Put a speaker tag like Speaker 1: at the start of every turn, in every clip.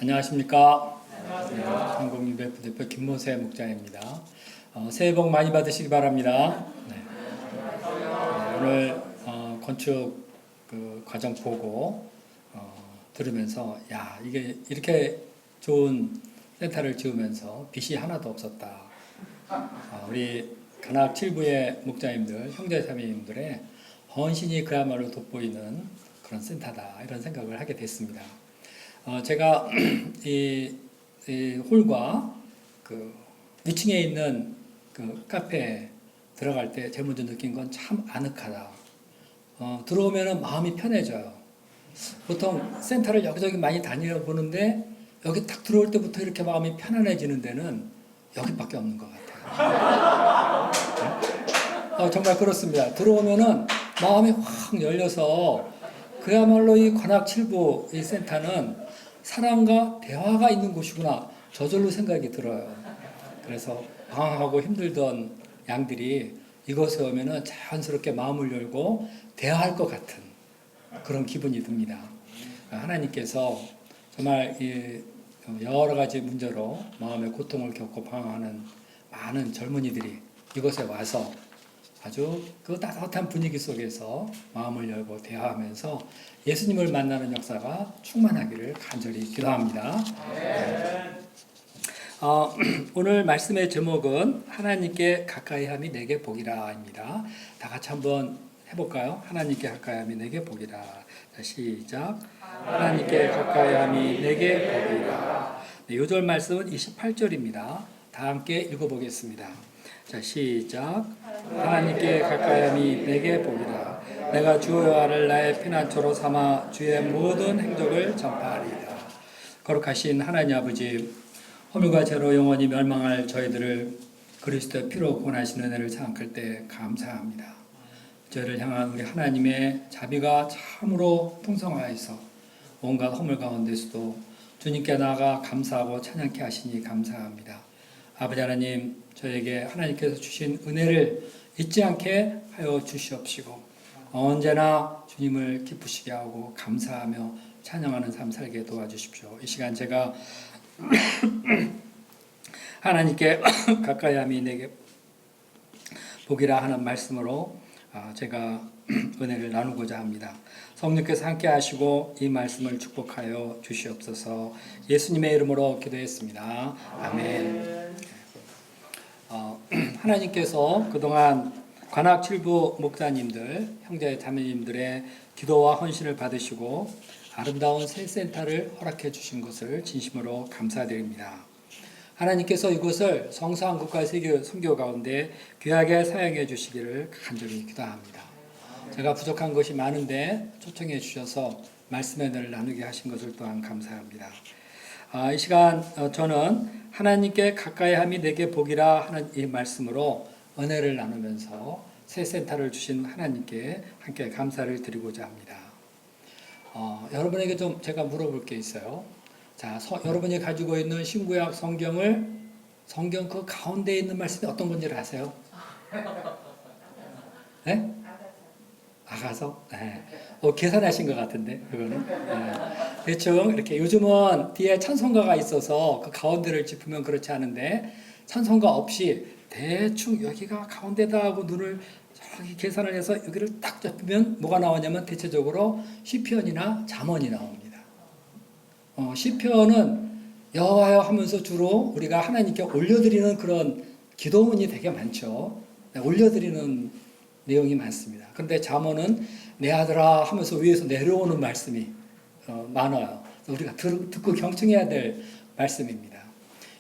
Speaker 1: 안녕하십니까. 한국유배 부대표 김모세 목장입니다. 새해 복 많이 받으시기 바랍니다. 오늘 건축 과정 보고 들으면서 이게 이렇게 좋은 센터를 지으면서 빚이 하나도 없었다. 우리 간악 7부의 목장님들, 형제자매님들의 헌신이 그야말로 돋보이는 그런 센터다, 이런 생각을 하게 됐습니다. 제가 이 홀과 그 위층에 있는 그 카페에 들어갈 때 제일 먼저 느낀 건 참 아늑하다. 들어오면은 마음이 편해져요. 보통 센터를 여기저기 많이 다니려 보는데 여기 딱 들어올 때부터 이렇게 마음이 편안해지는 데는 여기밖에 없는 것 같아요. 정말 그렇습니다. 들어오면은 마음이 확 열려서 그야말로 이 관악 7부 이 센터는 사랑과 대화가 있는 곳이구나, 저절로 생각이 들어요. 그래서 방황하고 힘들던 양들이 이곳에 오면은 자연스럽게 마음을 열고 대화할 것 같은 그런 기분이 듭니다. 하나님께서 정말 여러 가지 문제로 마음의 고통을 겪고 방황하는 많은 젊은이들이 이곳에 와서 아주 그 따뜻한 분위기 속에서 마음을 열고 대화하면서 예수님을 만나는 역사가 충만하기를 간절히 기도합니다. 오늘 말씀의 제목은 하나님께 가까이함이 내게 복이라입니다. 다 같이 한번 해볼까요? 하나님께 가까이함이 내게 복이라. 자, 시작. 하나님께 가까이함이 내게 복이라. 네, 요절 말씀은 28절입니다. 다 함께 읽어보겠습니다. 자, 시작. 하나님께 가까이함이 내게 복이라. 내가 주 여호와를 나의 피난처로 삼아 주의 모든 행적을 전파하리이다. 거룩하신 하나님 아버지, 허물과 죄로 영원히 멸망할 저희들을 그리스도의 피로 구원하시는 은혜를 생각할 때 감사합니다. 저희를 향한 우리 하나님의 자비가 참으로 풍성하여서 온갖 허물 가운데서도 주님께 나아가 감사하고 찬양케 하시니 감사합니다. 아버지 하나님, 저에게 하나님께서 주신 은혜를 잊지 않게 하여 주시옵시고 언제나 주님을 기쁘시게 하고 감사하며 찬양하는 삶 살게 도와주십시오. 이 시간 제가 하나님께 가까이함이 내게 복이라 하는 말씀으로 제가 은혜를 나누고자 합니다. 성령께서 함께 하시고 이 말씀을 축복하여 주시옵소서. 예수님의 이름으로 기도했습니다. 아멘. 하나님께서 그동안 관악 7부 목사님들, 형제 자매님들의 기도와 헌신을 받으시고 아름다운 새 센터를 허락해 주신 것을 진심으로 감사드립니다. 하나님께서 이곳을 성서한국과 세계 선교 가운데 귀하게 사용해 주시기를 간절히 기도합니다. 제가 부족한 것이 많은데 초청해 주셔서 말씀의 은혜를 나누게 하신 것을 또한 감사합니다. 이 시간 저는 하나님께 가까이함이 내게 복이라 하는 이 말씀으로 은혜를 나누면서 새 센터를 주신 하나님께 함께 감사를 드리고자 합니다. 여러분에게 좀 제가 물어볼 게 있어요. 자, 여러분이 가지고 있는 신구약 성경 그 가운데 있는 말씀이 어떤 건지를 아세요? 네? 아가서? 네. 계산하신 것 같은데, 그거는. 네. 대충 이렇게 요즘은 뒤에 찬송가가 있어서 그 가운데를 짚으면 그렇지 않은데 찬송가 없이 대충 여기가 가운데다 하고 눈을 저기 계산을 해서 여기를 딱 잡으면 뭐가 나오냐면 대체적으로 시편이나 잠언이 나옵니다. 시편은 여호와여 하면서 주로 우리가 하나님께 올려드리는 그런 기도문이 되게 많죠. 올려드리는 내용이 많습니다. 그런데 잠언은 내 아들아 하면서 위에서 내려오는 말씀이 많아요. 우리가 듣고 경청해야 될 말씀입니다.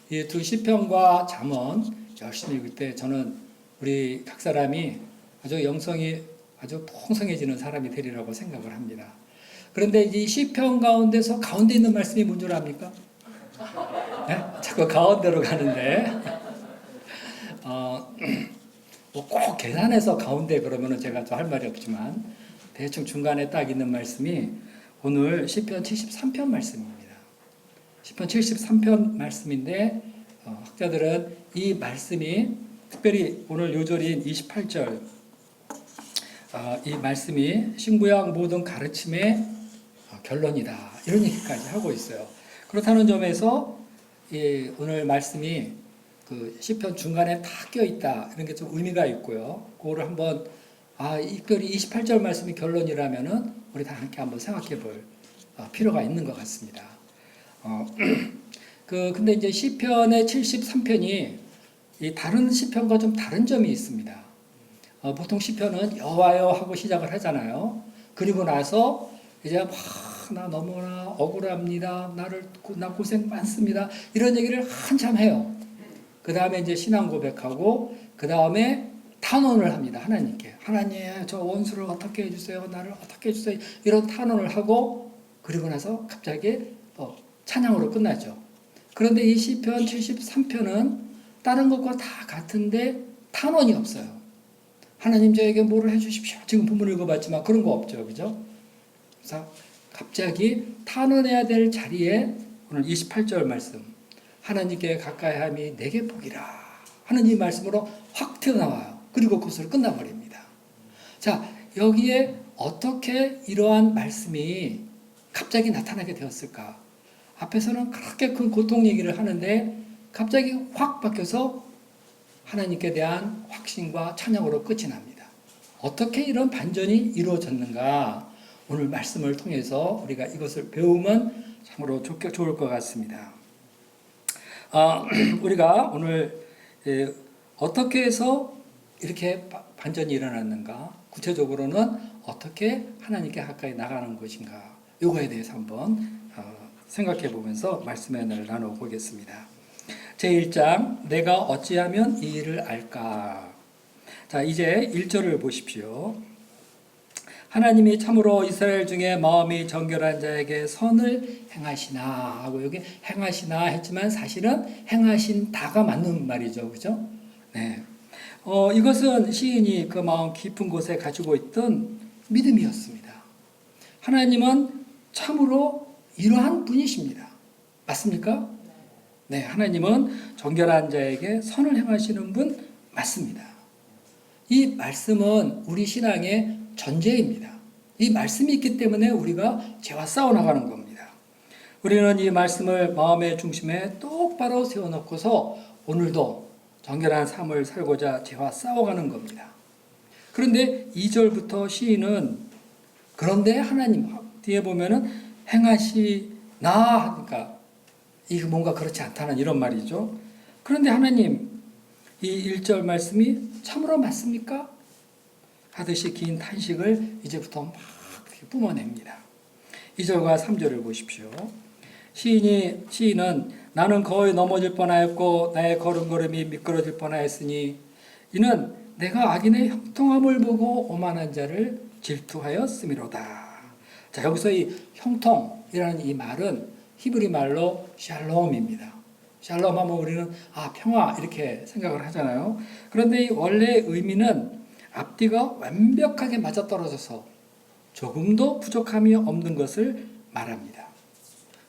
Speaker 1: 이 두 시편과 잠언 열심히 읽을 때 저는 우리 각 사람이 아주 영성이 아주 풍성해지는 사람이 되리라고 생각을 합니다. 그런데 이 시편 가운데서 가운데 있는 말씀이 뭔 줄 압니까? 네? 자꾸 가운데로 가는데 꼭 계산해서 가운데 그러면은 제가 또 할 말이 없지만 대충 중간에 딱 있는 말씀이 오늘 시편 73편 말씀입니다. 시편 73편 말씀인데 학자들은 이 말씀이 특별히 오늘 요절인 28절 이 말씀이 신구약 모든 가르침의 결론이다, 이런 얘기까지 하고 있어요. 그렇다는 점에서 오늘 말씀이 그 시편 중간에 다 껴있다 이런 게 좀 의미가 있고요. 그거를 한번 특별히 28절 말씀이 결론이라면은 우리 다 함께 한번 생각해 볼 필요가 있는 것 같습니다. 근데 이제 시편의 73편이 이 다른 시편과 좀 다른 점이 있습니다. 보통 시편은 여호와여 하고 시작을 하잖아요. 그리고 나서 이제 나 너무나 억울합니다. 나 고생 많습니다. 이런 얘기를 한참 해요. 그 다음에 이제 신앙 고백하고 그 다음에 탄원을 합니다. 하나님께. 하나님, 저 원수를 어떻게 해주세요? 나를 어떻게 해주세요? 이런 탄원을 하고 그리고 나서 갑자기 찬양으로 끝나죠. 그런데 이 시편 73편은 다른 것과 다 같은데 탄원이 없어요. 하나님 저에게 뭐를 해주십시오. 지금 본문 읽어봤지만 그런 거 없죠. 그죠? 그래서 갑자기 탄원해야 될 자리에 오늘 28절 말씀 하나님께 가까이함이 내게 복이라 하는 이 말씀으로 확 튀어나와요. 그리고 그것으로 끝나버립니다. 자, 여기에 어떻게 이러한 말씀이 갑자기 나타나게 되었을까? 앞에서는 그렇게 큰 고통 얘기를 하는데 갑자기 확 바뀌어서 하나님께 대한 확신과 찬양으로 끝이 납니다. 어떻게 이런 반전이 이루어졌는가? 오늘 말씀을 통해서 우리가 이것을 배우면 참으로 좋을 것 같습니다. 우리가 오늘 어떻게 해서 이렇게 반전이 일어났는가? 구체적으로는 어떻게 하나님께 가까이 나가는 것인가? 이거에 대해서 한번 생각해 보면서 말씀의 날을 나눠보겠습니다. 제1장 내가 어찌하면 이 일을 알까? 자, 이제 1절을 보십시오. 하나님이 참으로 이스라엘 중에 마음이 정결한 자에게 선을 행하시나 하고 여기 행하시나 했지만 사실은 행하신다가 맞는 말이죠. 그죠? 네. 이것은 시인이 그 마음 깊은 곳에 가지고 있던 믿음이었습니다. 하나님은 참으로 이러한 분이십니다. 맞습니까? 네, 하나님은 정결한 자에게 선을 행하시는 분 맞습니다. 이 말씀은 우리 신앙의 전제입니다. 이 말씀이 있기 때문에 우리가 죄와 싸워나가는 겁니다. 우리는 이 말씀을 마음의 중심에 똑바로 세워놓고서 오늘도 정결한 삶을 살고자 죄와 싸워가는 겁니다. 그런데 2절부터 시인은 그런데 하나님 뒤에 보면은 행하시나 하니까 이게 뭔가 그렇지 않다는 이런 말이죠. 그런데 하나님 이 1절 말씀이 참으로 맞습니까? 하듯이 긴 탄식을 이제부터 막 뿜어냅니다. 2절과 3절을 보십시오. 시인은 나는 거의 넘어질 뻔하였고 나의 걸음걸음이 미끄러질 뻔하였으니 이는 내가 악인의 형통함을 보고 오만한 자를 질투하였음이로다. 자, 여기서 이 형통이라는 이 말은 히브리 말로 샬롬입니다. 샬롬 하면 우리는 평화 이렇게 생각을 하잖아요. 그런데 이 원래의 의미는 앞뒤가 완벽하게 맞아떨어져서 조금도 부족함이 없는 것을 말합니다.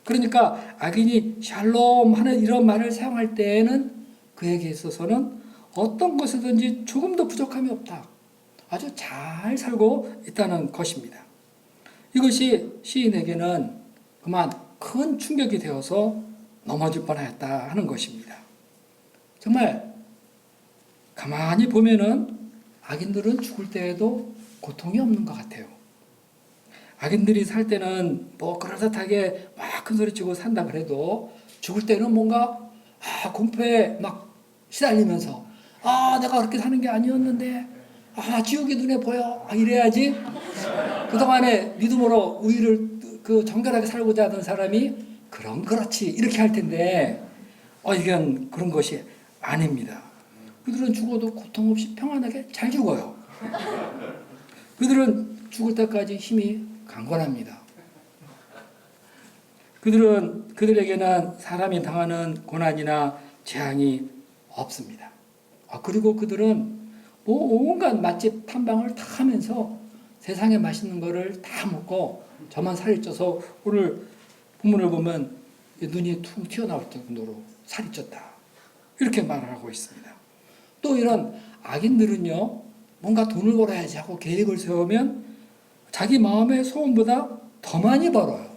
Speaker 1: 그러니까 악인이 샬롬 하는 이런 말을 사용할 때에는 그에게 있어서는 어떤 것이든지 조금도 부족함이 없다. 아주 잘 살고 있다는 것입니다. 이것이 시인에게는 그만 큰 충격이 되어서 넘어질 뻔하였다 하는 것입니다. 정말 가만히 보면은 악인들은 죽을 때에도 고통이 없는 것 같아요. 악인들이 살 때는 뭐 그럴듯하게 막 큰 소리치고 산다 그래도 죽을 때는 뭔가 공포에 막 시달리면서 내가 그렇게 사는 게 아니었는데 지옥이 눈에 보여 이래야지 그동안에 믿음으로 우리를 정결하게 살고자 하던 사람이 그럼 그렇지 이렇게 할 텐데 이건 그런 것이 아닙니다. 그들은 죽어도 고통 없이 평안하게 잘 죽어요. 그들은 죽을 때까지 힘이 강건합니다. 그들에게는 사람이 당하는 고난이나 재앙이 없습니다. 그리고 그들은 온갖 맛집 탐방을 다 하면서 세상에 맛있는 거를 다 먹고 저만 살이 쪄서 오늘 본문을 보면 눈이 퉁 튀어나올 정도로 살이 쪘다. 이렇게 말을 하고 있습니다. 또 이런 악인들은요, 뭔가 돈을 벌어야지 하고 계획을 세우면 자기 마음의 소원보다 더 많이 벌어요.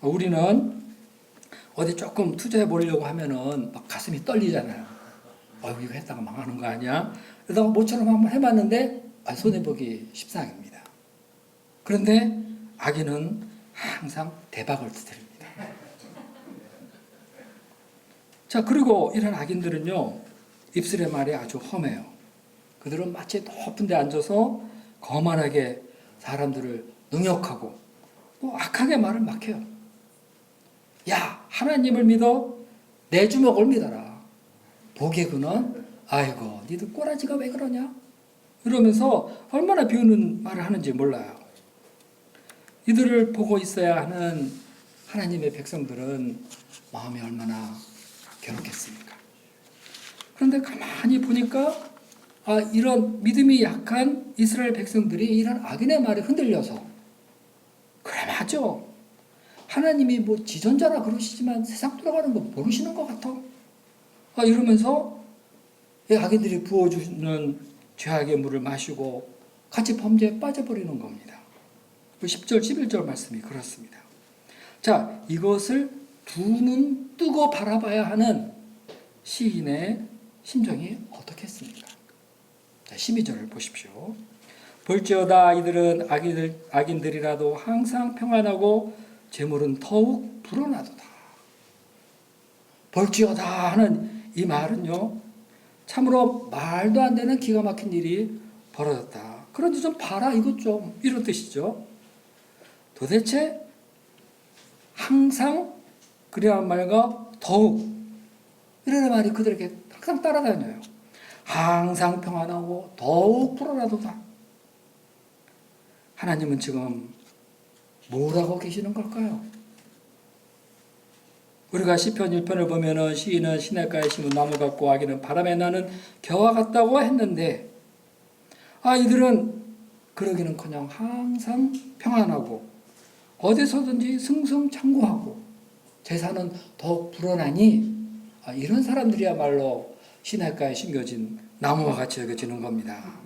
Speaker 1: 우리는 어디 조금 투자해 보려고 하면은 막 가슴이 떨리잖아요. 이거 했다가 망하는 거 아니야? 그러다가 모처럼 한번 해봤는데 손해보기 십상입니다. 그런데 악인은 항상 대박을 터뜨립니다. 자, 그리고 이런 악인들은요, 입술의 말이 아주 험해요. 그들은 마치 높은 데 앉아서 거만하게 사람들을 능욕하고 또 악하게 말을 막 해요. 야, 하나님을 믿어? 내 주먹을 믿어라. 보기에 그는 아이고 니들 꼬라지가 왜 그러냐? 이러면서 얼마나 비우는 말을 하는지 몰라요. 이들을 보고 있어야 하는 하나님의 백성들은 마음이 얼마나 괴롭겠습니까? 그런데 가만히 보니까 이런 믿음이 약한 이스라엘 백성들이 이런 악인의 말에 흔들려서 그래 맞아. 하나님이 뭐 지존자라 그러시지만 세상 돌아가는 거 모르시는 것 같아. 이러면서 악인들이 부어주는 죄악의 물을 마시고 같이 범죄에 빠져버리는 겁니다. 10절, 11절 말씀이 그렇습니다. 자, 이것을 두 눈 뜨고 바라봐야 하는 시인의 심정이 어떻겠습니까? 자, 12절을 보십시오. 볼지어다 이들은 악인들이라도 항상 평안하고 재물은 더욱 불어나도다. 볼지어다 하는 이 말은요, 참으로 말도 안 되는 기가 막힌 일이 벌어졌다. 그런데 좀 봐라 이것 좀 이런 뜻이죠. 도대체 항상 그래야 말과 더욱 이런 말이 그들에게 항상 따라다녀요. 항상 평안하고 더욱 불어나도다. 하나님은 지금 뭐라고 계시는 걸까요? 우리가 시편 1편을 보면은 시인은 시냇가에 심은 나무 같고 악인은 바람에 나는 겨와 같다고 했는데 이들은 그러기는커녕 항상 평안하고 어디서든지 승승장구하고 재산은 더욱 불어나니 이런 사람들이야말로 시냇가에 심겨진 나무와 같이 여겨지는 겁니다.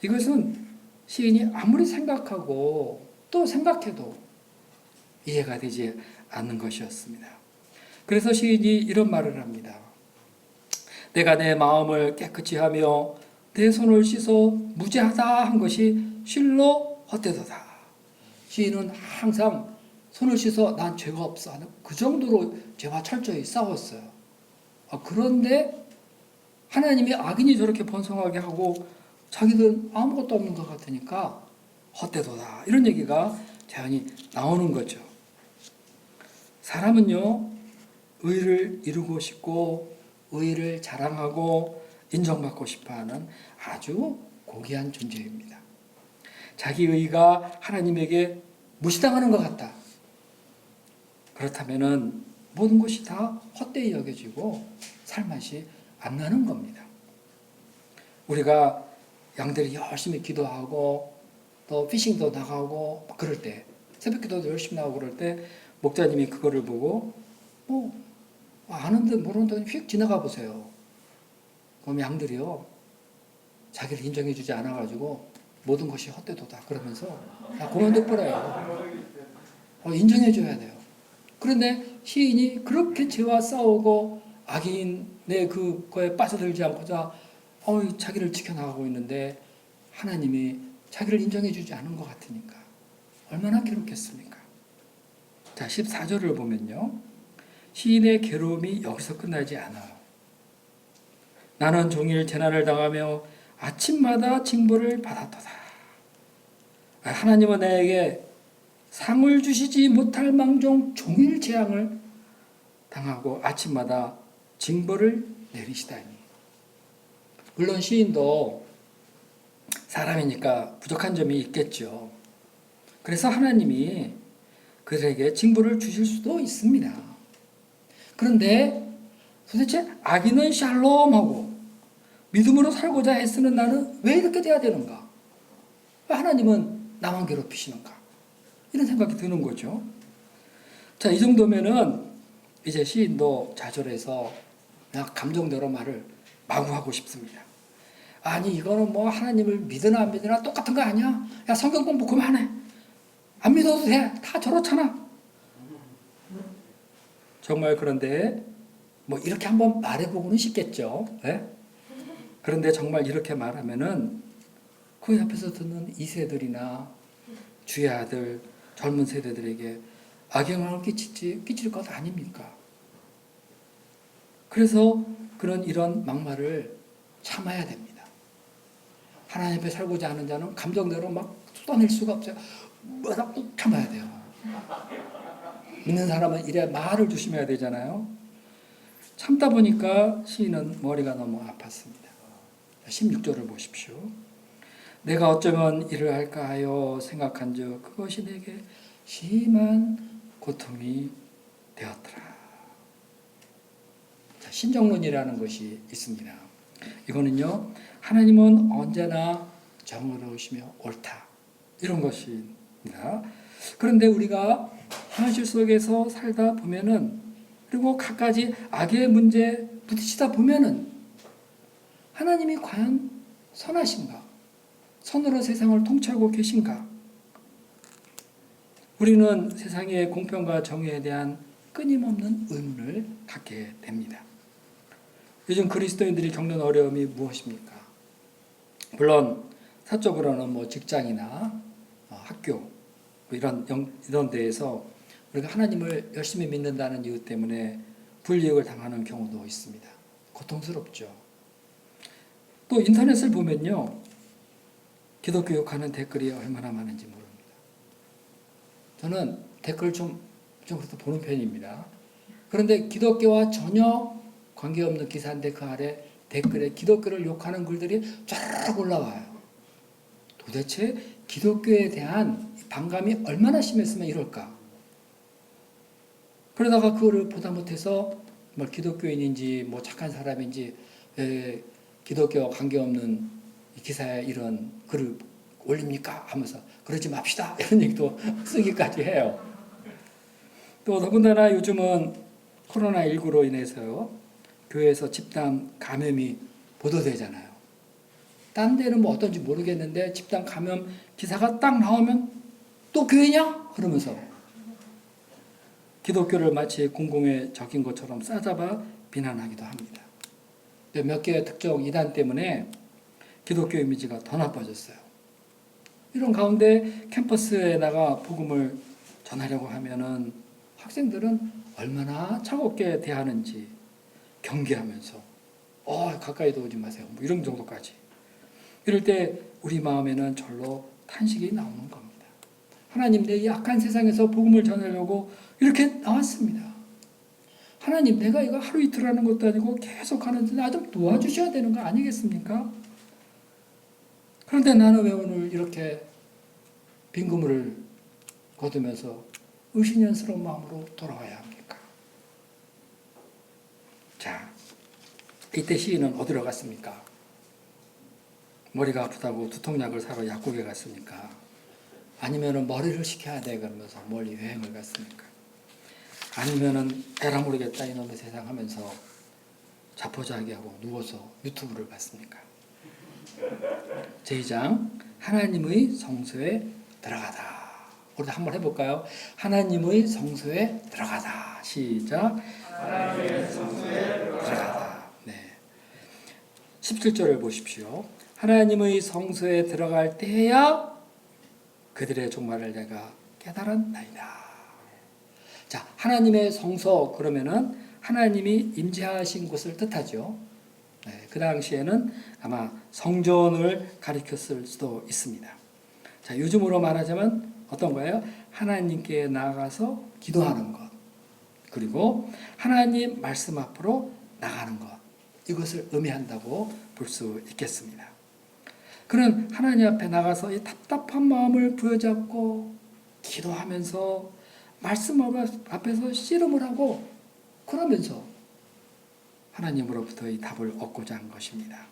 Speaker 1: 이것은 시인이 아무리 생각하고 또 생각해도 이해가 되지 않는 것이었습니다. 그래서 시인이 이런 말을 합니다. 내가 내 마음을 깨끗이 하며 내 손을 씻어 무죄하다 한 것이 실로 헛되도다. 시인은 항상 손을 씻어 난 죄가 없어 하는 그 정도로 죄와 철저히 싸웠어요. 그런데 하나님이 악인이 저렇게 번성하게 하고 자기들은 아무것도 없는 것 같으니까 헛되도다. 이런 얘기가 자연히 나오는 거죠. 사람은요, 의를 이루고 싶고 의를 자랑하고 인정받고 싶어하는 아주 고귀한 존재입니다. 자기 의가 하나님에게 무시당하는 것 같다. 그렇다면은 모든 것이 다 헛되이 여겨지고 살맛이 안 나는 겁니다. 우리가 양들이 열심히 기도하고 또 피싱도 나가고 그럴 때 새벽 기도도 열심히 나가고 그럴 때 목자님이 그거를 보고 아는 듯 모르는 듯 휙 지나가 보세요. 그럼 양들이요 자기를 인정해주지 않아가지고 모든 것이 헛되도다 그러면서 그만둬버려요. 인정해줘야 돼요. 그런데 시인이 그렇게 죄와 싸우고 악인의 그거에 빠져들지 않고자 자기를 지켜나가고 있는데 하나님이 자기를 인정해주지 않은 것 같으니까 얼마나 괴롭겠습니까? 자, 14절을 보면요. 시인의 괴로움이 여기서 끝나지 않아요. 나는 종일 재난을 당하며 아침마다 징벌을 받았도다. 하나님은 내게 상을 주시지 못할 망정 종일 재앙을 당하고 아침마다 징벌을 내리시다니. 물론 시인도 사람이니까 부족한 점이 있겠죠. 그래서 하나님이 그들에게 징벌을 주실 수도 있습니다. 그런데 도대체 악인은 샬롬하고 믿음으로 살고자 애쓰는 나는 왜 이렇게 돼야 되는가? 왜 하나님은 나만 괴롭히시는가? 이런 생각이 드는 거죠. 자, 이 정도면은 이제 시인도 좌절해서 그냥 감정대로 말을 마구 하고 싶습니다. 아니 이거는 뭐 하나님을 믿으나 안 믿으나 똑같은 거 아니야? 야 성경 공부 그만해. 안 믿어도 돼. 다 저렇잖아. 정말 그런데 뭐 이렇게 한번 말해보고는 싶겠죠. 네? 그런데 정말 이렇게 말하면은 그 옆에서 듣는 2세들이나 주의 아들 젊은 세대들에게 악영향을 끼칠 것 아닙니까? 그래서 그런 이런 막말을 참아야 됩니다. 하나님 앞에 살고자 하는 자는 감정대로 막 쏟아낼 수가 없어요. 뭐다 꼭 참아야 돼요. 믿는 사람은 이래 말을 조심해야 되잖아요. 참다 보니까 시인은 머리가 너무 아팠습니다. 16절을 보십시오. 내가 어쩌면 이를 할까 하여 생각한즉 그것이 내게 심한 고통이 되었더라. 자, 신정론이라는 것이 있습니다. 이거는요, 하나님은 언제나 정의로우시며 옳다, 이런 것입니다. 그런데 우리가 현실 속에서 살다 보면은, 그리고 갖가지 악의 문제에 부딪히다 보면은 하나님이 과연 선하신가? 선으로 세상을 통치하고 계신가? 우리는 세상의 공평과 정의에 대한 끊임없는 의문을 갖게 됩니다. 요즘 그리스도인들이 겪는 어려움이 무엇입니까? 물론 사적으로는 뭐 직장이나 학교 이런 데에서 우리가 하나님을 열심히 믿는다는 이유 때문에 불이익을 당하는 경우도 있습니다. 고통스럽죠. 또 인터넷을 보면요, 기독교 욕하는 댓글이 얼마나 많은지 모릅니다. 저는 댓글 좀 그렇게 보는 편입니다. 그런데 기독교와 전혀 관계없는 기사인데 그 아래 댓글에 기독교를 욕하는 글들이 쫙 올라와요. 도대체 기독교에 대한 반감이 얼마나 심했으면 이럴까? 그러다가 그거를 보다 못해서 뭐 기독교인인지 뭐 착한 사람인지 기독교와 관계없는 기사에 이런 글을 올립니까? 하면서 그러지 맙시다, 이런 얘기도 쓰기까지 해요. 또 더군다나 요즘은 코로나19로 인해서 교회에서 집단 감염이 보도되잖아요. 딴 데는 뭐 어떤지 모르겠는데 집단 감염 기사가 딱 나오면 또 교회냐? 그러면서 기독교를 마치 공공의 적인 것처럼 싸잡아 비난하기도 합니다. 몇 개의 특정 이단 때문에 기독교 이미지가 더 나빠졌어요. 이런 가운데 캠퍼스에 나가 복음을 전하려고 하면은 학생들은 얼마나 차갑게 대하는지 경계하면서 가까이도 오지 마세요, 뭐 이런 정도까지. 이럴 때 우리 마음에는 절로 탄식이 나오는 겁니다. 하나님, 내 약한 세상에서 복음을 전하려고 이렇게 나왔습니다. 하나님, 내가 이거 하루 이틀 하는 것도 아니고 계속 하는데 나 좀 도와주셔야 되는 거 아니겠습니까? 그런데 나는 왜 오늘 이렇게 빈그물을 거두면서 의심연스러운 마음으로 돌아와야 합니까? 자, 이때 시인은 어디로 갔습니까? 머리가 아프다고 두통약을 사러 약국에 갔습니까? 아니면은 머리를 식혀야 돼 그러면서 멀리 여행을 갔습니까? 아니면은 에라 모르겠다 이놈의 세상 하면서 자포자기하고 누워서 유튜브를 봤습니까? 제2장 하나님의 성소에 들어가다. 우리도 한번 해볼까요? 하나님의 성소에 들어가다. 시작. 하나님의 성소에 들어가다. 네. 17절을 보십시오. 하나님의 성소에 들어갈 때야 그들의 종말을 내가 깨달았나이다. 자, 하나님의 성소 그러면은 하나님이 임재하신 곳을 뜻하죠. 네, 그 당시에는 아마 성전을 가리켰을 수도 있습니다. 자, 요즘으로 말하자면 어떤 거예요? 하나님께 나아가서 기도하는 것, 그리고 하나님 말씀 앞으로 나가는 것, 이것을 의미한다고 볼 수 있겠습니다. 그는 하나님 앞에 나가서 이 답답한 마음을 부여잡고 기도하면서 말씀 앞에서 씨름을 하고 그러면서 하나님으로부터 이 답을 얻고자 한 것입니다.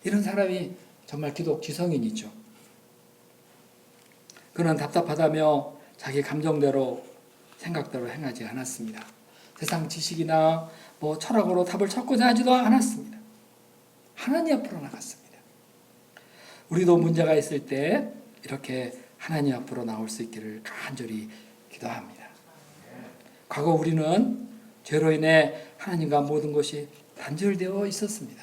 Speaker 1: 이런 사람이 정말 기독 지성인이죠. 그는 답답하다며 자기 감정대로 생각대로 행하지 않았습니다. 세상 지식이나 뭐 철학으로 답을 찾고자 하지도 않았습니다. 하나님 앞으로 나갔습니다. 우리도 문제가 있을 때 이렇게 하나님 앞으로 나올 수 있기를 간절히 기도합니다. 과거 우리는 죄로 인해 하나님과 모든 것이 단절되어 있었습니다.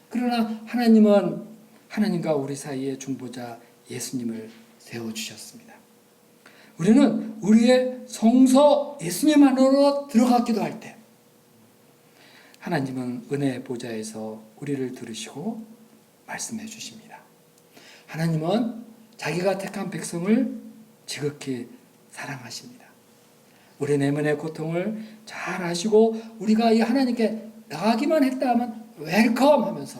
Speaker 1: 그러나 하나님은 하나님과 우리 사이의 중보자 예수님을 세워주셨습니다. 우리는 우리의 성소 예수님 안으로 들어가기도 할 때 하나님은 은혜의 보좌에서 우리를 들으시고 말씀해 주십니다. 하나님은 자기가 택한 백성을 지극히 사랑하십니다. 우리 내면의 고통을 잘 아시고 우리가 이 하나님께 나가기만 했다 하면 웰컴 하면서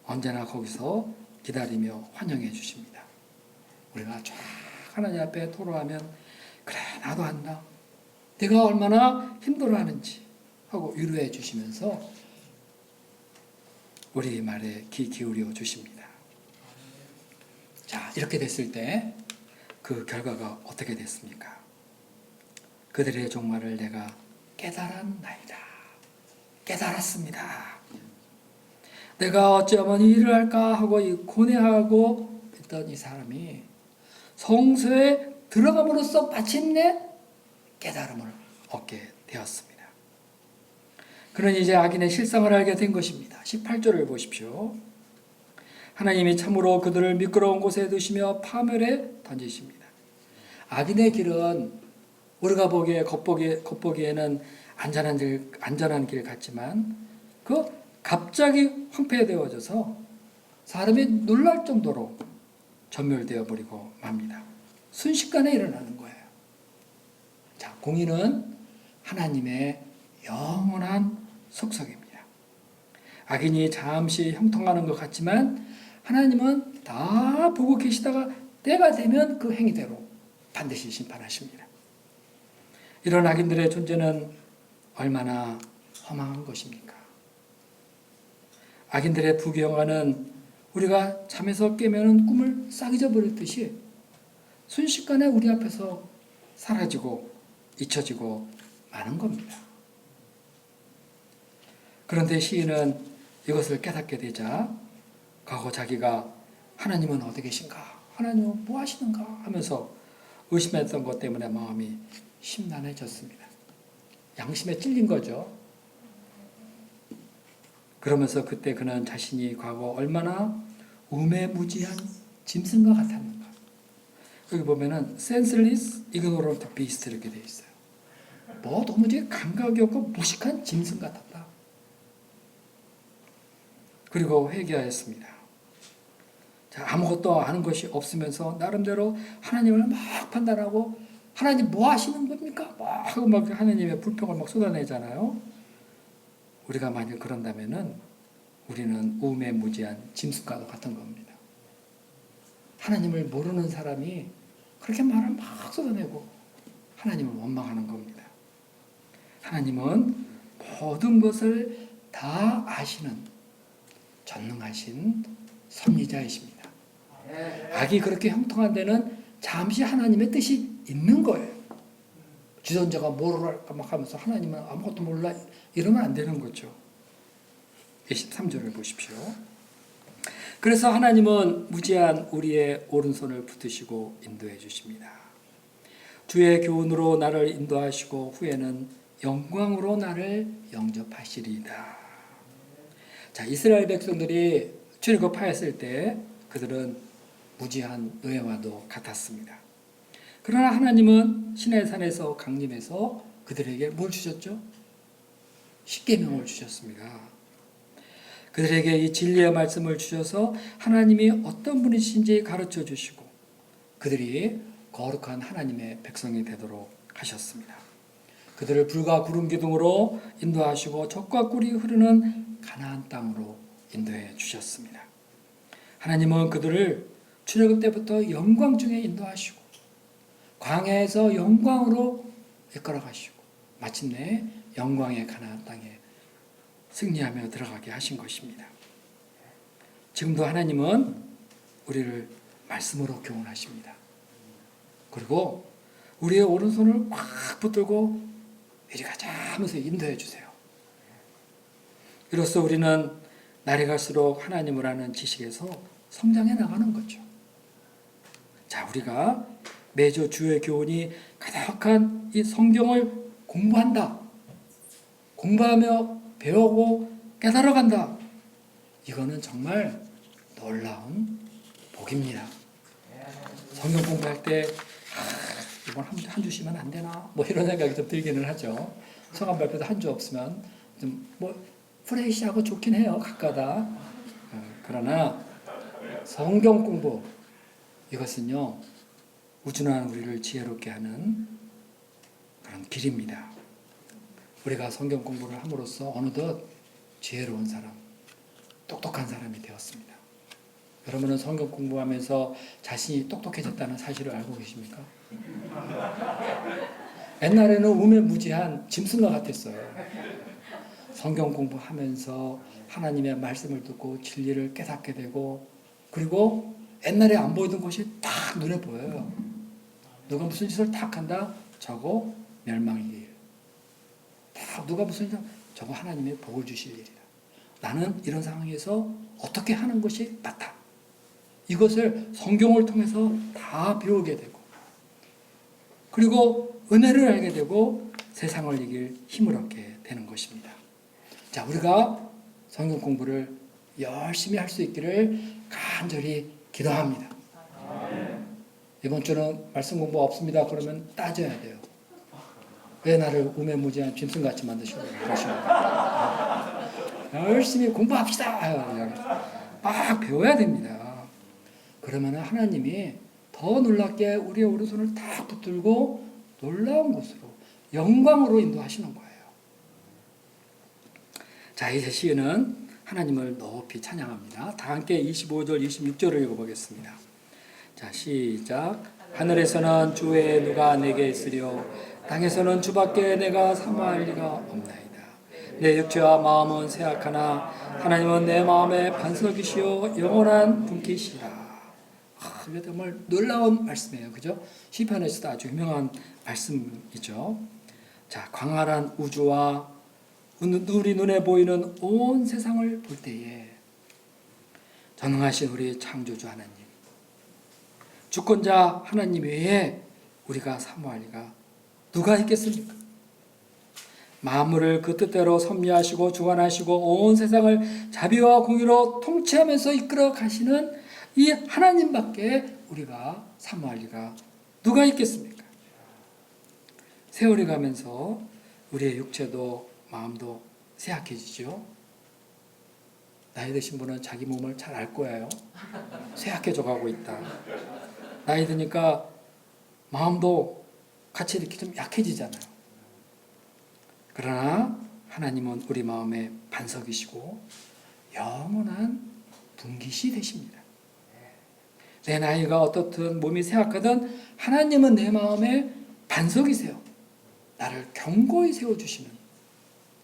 Speaker 1: 언제나 거기서 기다리며 환영해 주십니다. 우리가 쫙 하나님 앞에 토로하면 그래 나도 한다. 내가 얼마나 힘들어하는지 하고 위로해 주시면서 우리 말에 귀 기울여 주십니다. 자, 이렇게 됐을 때 그 결과가 어떻게 됐습니까? 그들의 종말을 내가 깨달았나이다. 깨달았습니다. 내가 어찌하면 이 일을 할까 하고 고뇌하고 있던 이 사람이 성소에 들어감으로써 마침내 깨달음을 얻게 되었습니다. 그는 이제 악인의 실상을 알게 된 것입니다. 18절을 보십시오. 하나님이 참으로 그들을 미끄러운 곳에 두시며 파멸에 던지십니다. 악인의 길은 우리가 겉보기에는 안전한 길 같지만 그 갑자기 황폐되어져서 사람이 놀랄 정도로 전멸되어 버리고 맙니다. 순식간에 일어나는 거예요. 자, 공의는 하나님의 영원한 속성입니다. 악인이 잠시 형통하는 것 같지만 하나님은 다 보고 계시다가 때가 되면 그 행위대로 반드시 심판하십니다. 이런 악인들의 존재는 얼마나 험한 것입니까? 악인들의 부귀영화는 우리가 잠에서 깨면은 꿈을 싹 잊어버렸듯이 순식간에 우리 앞에서 사라지고 잊혀지고 마는 겁니다. 그런데 시인은 이것을 깨닫게 되자 과거 자기가 하나님은 어디 계신가? 하나님은 뭐 하시는가? 하면서 의심했던 것 때문에 마음이 심란해졌습니다. 양심에 찔린 거죠. 그러면서 그때 그는 자신이 과거 얼마나 우매무지한 짐승과 같았는가. 여기 보면은 senseless, ignorant beast 이렇게 되어 있어요. 뭐 도무지 감각이 없고 무식한 짐승 같았다. 그리고 회개하였습니다. 자, 아무것도 아는 것이 없으면서 나름대로 하나님을 막 판단하고 하나님 뭐 하시는 겁니까? 막 하고 막 하나님의 불평을 막 쏟아내잖아요. 우리가 만약 그런다면은 우리는 우매무지한 짐승과도 같은 겁니다. 하나님을 모르는 사람이 그렇게 말을 막 쏟아내고 하나님을 원망하는 겁니다. 하나님은 모든 것을 다 아시는 전능하신 섭리자이십니다. 악이 그렇게 형통한 데는 잠시 하나님의 뜻이 있는 거예요. 주전자가 뭐를 할까 막 하면서 하나님은 아무것도 몰라 이러면 안 되는 거죠. 23절을 보십시오. 그래서 하나님은 무지한 우리의 오른손을 붙드시고 인도해 주십니다. 주의 교훈으로 나를 인도하시고 후에는 영광으로 나를 영접하시리이다. 자, 이스라엘 백성들이 출애굽하였을 때 그들은 무지한 노예와도 같았습니다. 그러나 하나님은 시내산에서 강림해서 그들에게 뭘 주셨죠? 십계명을 주셨습니다. 그들에게 이 진리의 말씀을 주셔서 하나님이 어떤 분이신지 가르쳐 주시고 그들이 거룩한 하나님의 백성이 되도록 하셨습니다. 그들을 불과 구름 기둥으로 인도하시고 젖과 꿀이 흐르는 가나안 땅으로 인도해 주셨습니다. 하나님은 그들을 출애굽 때부터 영광 중에 인도하시고 광야에서 영광으로 이끌어 가시고 마침내 영광의 가나안 땅에 승리하며 들어가게 하신 것입니다. 지금도 하나님은 우리를 말씀으로 교훈하십니다. 그리고 우리의 오른손을 꽉 붙들고 이리 가자 하면서 인도해 주세요. 이로써 우리는 날이 갈수록 하나님을 아는 지식에서 성장해 나가는 거죠. 자, 우리가 매주 주의 교훈이 가득한 이 성경을 공부한다. 공부하며 배우고 깨달아간다. 이거는 정말 놀라운 복입니다. 성경 공부할 때 이번 한 주 쉬면 안 되나? 뭐 이런 생각이 좀 들기는 하죠. 성경 발표도 한 주 없으면 좀 뭐 프레시하고 좋긴 해요. 가까다. 그러나 성경 공부 이것은요 우준한 우리를 지혜롭게 하는 그런 길입니다. 우리가 성경 공부를 함으로써 어느덧 지혜로운 사람, 똑똑한 사람이 되었습니다. 여러분은 성경 공부하면서 자신이 똑똑해졌다는 사실을 알고 계십니까? 옛날에는 우매무지한 짐승과 같았어요. 성경 공부하면서 하나님의 말씀을 듣고 진리를 깨닫게 되고 그리고 옛날에 안 보이던 것이 딱 눈에 보여요. 누가 무슨 짓을 탁 한다? 저거 멸망의 길. 딱 누가 무슨 짓을 저거 하나님의 복을 주실 일이다. 나는 이런 상황에서 어떻게 하는 것이 맞다. 이것을 성경을 통해서 다 배우게 되고 그리고 은혜를 알게 되고 세상을 이길 힘을 얻게 되는 것입니다. 자, 우리가 성경 공부를 열심히 할 수 있기를 간절히 기도합니다. 이번 주는 말씀 공부 없습니다. 그러면 따져야 돼요. 왜 나를 우매무지한 짐승같이 만드시고 그러십니까? 열심히 공부합시다. 막 배워야 됩니다. 그러면 하나님이 더 놀랍게 우리의 오른손을 딱 붙들고 놀라운 곳으로 영광으로 인도하시는 거예요. 자, 이제 시인은 하나님을 높이 찬양합니다. 다 함께 25절, 26절을 읽어보겠습니다. 자, 시작. 하늘에서는 주 외에 누가 내게 있으려 땅에서는 주밖에 내가 사모할 리가 없나이다. 내 육체와 마음은 쇠약하나 하나님은 내 마음의 반석이시요 영원한 분기시라. 이게 정말 놀라운 말씀이에요. 그죠? 시편에서도 아주 유명한 말씀이죠. 자, 광활한 우주와 우리 눈에 보이는 온 세상을 볼 때에 전능하신 우리 창조주 하나님, 주권자 하나님 외에 우리가 사모할 리가 누가 있겠습니까? 만물을 그 뜻대로 섭리하시고 주관하시고 온 세상을 자비와 공의로 통치하면서 이끌어 가시는 이 하나님밖에 우리가 사모할 리가 누가 있겠습니까? 세월이 가면서 우리의 육체도 마음도 쇠약해지죠. 나이 드신 분은 자기 몸을 잘 알 거예요. 쇠약해져 가고 있다. 나이 드니까 마음도 같이 이렇게 좀 약해지잖아요. 그러나 하나님은 우리 마음의 반석이시고 영원한 분기시 되십니다. 내 나이가 어떻든 몸이 쇠약하든 하나님은 내 마음의 반석이세요. 나를 견고히 세워주시는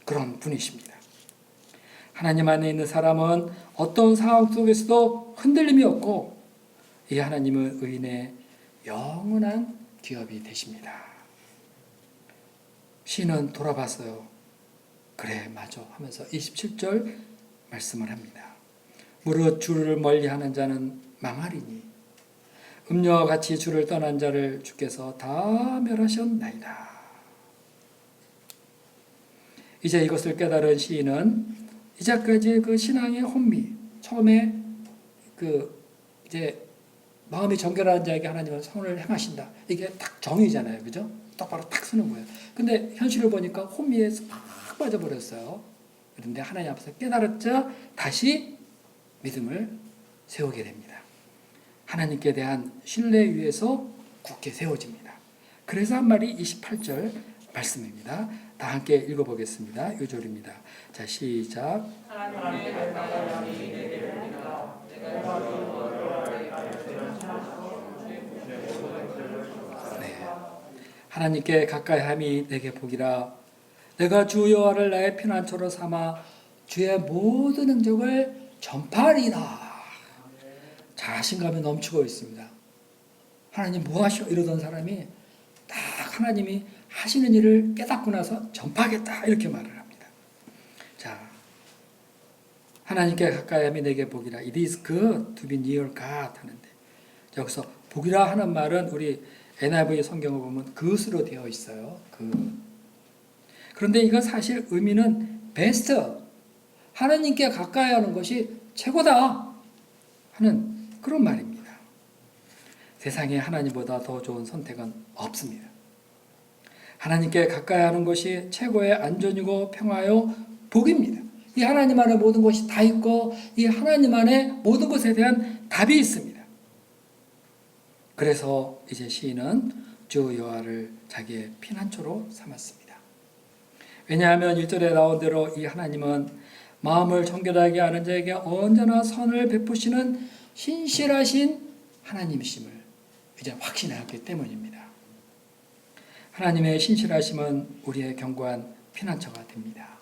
Speaker 1: 그런 분이십니다. 하나님 안에 있는 사람은 어떤 상황 속에서도 흔들림이 없고 이 하나님은 의인의 영원한 기업이 되십니다. 시인은 돌아봤어요. 그래 맞아 하면서 27절 말씀을 합니다. 무릇 주를 멀리하는 자는 망하리니 음녀와 같이 주를 떠난 자를 주께서 다 멸하셨나이다. 이제 이것을 깨달은 시인은 이제까지 그 신앙의 혼미, 처음에 이제 마음이 정결한 자에게 하나님은 선을 행하신다. 이게 딱 정의잖아요, 그죠? 똑바로 딱 서는 거예요. 근데 현실을 보니까 혼미에서 막 빠져버렸어요. 그런데 하나님 앞에서 깨달았자 다시 믿음을 세우게 됩니다. 하나님께 대한 신뢰 위에서 굳게 세워집니다. 그래서 한 말이 28절 말씀입니다. 다 함께 읽어보겠습니다. 2절입니다. 자, 시작. 네. 하나님께 가까이함이 내게 복이라. 내가 주 여호와를 나의 피난처로 삼아 주의 모든 행적을 전파하리라. 자신감이 넘치고 있습니다. 하나님 뭐 하시오? 이러던 사람이 딱 하나님이 하시는 일을 깨닫고 나서 전파하겠다 이렇게 말을 합니다. 자, 하나님께 가까이함이 내게 복이라. It is good to be near God 하는데 여기서 복이라 하는 말은 우리 NIV 성경을 보면 그것으로 되어 있어요. 그런데 이거 사실 의미는 베스트, 하나님께 가까이 하는 것이 최고다 하는 그런 말입니다. 세상에 하나님보다 더 좋은 선택은 없습니다. 하나님께 가까이 하는 것이 최고의 안전이고 평화요 복입니다. 이 하나님 안에 모든 것이 다 있고 이 하나님 안에 모든 것에 대한 답이 있습니다. 그래서 이제 시인은 주 여호와를 자기의 피난처로 삼았습니다. 왜냐하면 1절에 나온 대로 이 하나님은 마음을 정결하게 하는 자에게 언제나 선을 베푸시는 신실하신 하나님이심을 이제 확신하였기 때문입니다. 하나님의 신실하심은 우리의 견고한 피난처가 됩니다.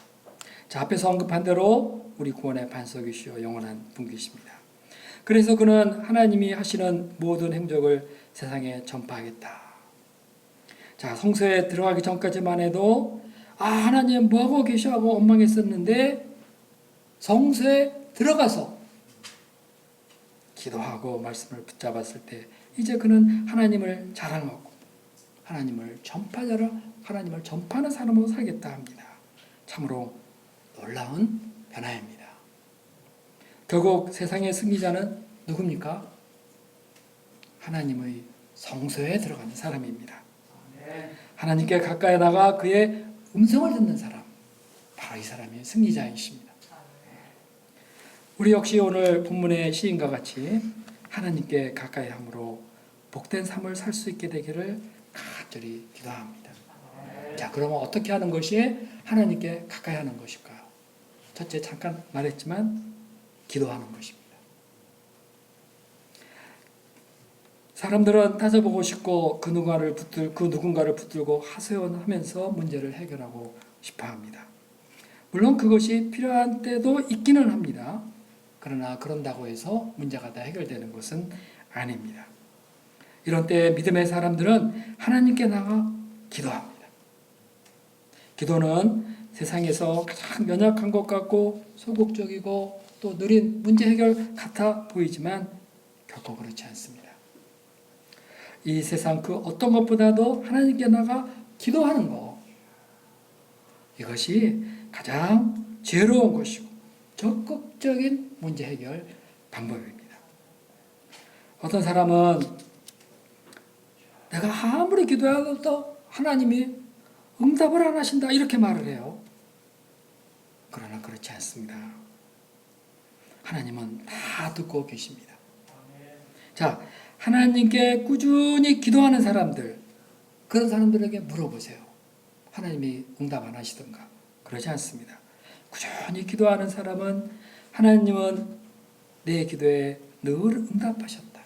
Speaker 1: 자, 앞에서 언급한 대로 우리 구원의 반석이시요 영원한 분기십니다. 그래서 그는 하나님이 하시는 모든 행적을 세상에 전파하겠다. 자, 성소에 들어가기 전까지만 해도 하나님 뭐하고 계셔 하고 원망했었는데 성소에 들어가서 기도하고 말씀을 붙잡았을 때 이제 그는 하나님을 자랑하고 하나님을 전파자로 하나님을 전파하는 사람으로 살겠다 합니다. 참으로 놀라운 변화입니다. 결국 세상의 승리자는 누굽니까? 하나님의 성소에 들어가는 사람입니다. 하나님께 가까이 나가 그의 음성을 듣는 사람, 바로 이 사람이 승리자이십니다. 우리 역시 오늘 본문의 시인과 같이 하나님께 가까이 함으로 복된 삶을 살 수 있게 되기를 간절히 기도합니다. 자, 그러면 어떻게 하는 것이 하나님께 가까이 하는 것일까요? 첫째, 잠깐 말했지만 기도하는 것입니다. 사람들은 따져보고 싶고 그 누군가를 붙들고 하소연하면서 문제를 해결하고 싶어합니다. 물론 그것이 필요한 때도 있기는 합니다. 그러나 그런다고 해서 문제가 다 해결되는 것은 아닙니다. 이런 때 믿음의 사람들은 하나님께 나가 기도합니다. 기도는 세상에서 가장 연약한 것 같고 소극적이고 또 느린 문제 해결 같아 보이지만 결코 그렇지 않습니다. 이 세상 그 어떤 것보다도 하나님께 나가 기도하는 것, 이것이 가장 지혜로운 것이고 적극적인 문제 해결 방법입니다. 어떤 사람은 내가 아무리 기도해도 하나님이 응답을 안 하신다 이렇게 말을 해요. 그러나 그렇지 않습니다. 하나님은 다 듣고 계십니다. 자, 하나님께 꾸준히 기도하는 사람들, 그런 사람들에게 물어보세요. 하나님이 응답 안 하시던가? 그러지 않습니다. 꾸준히 기도하는 사람은 하나님은 내 기도에 늘 응답하셨다,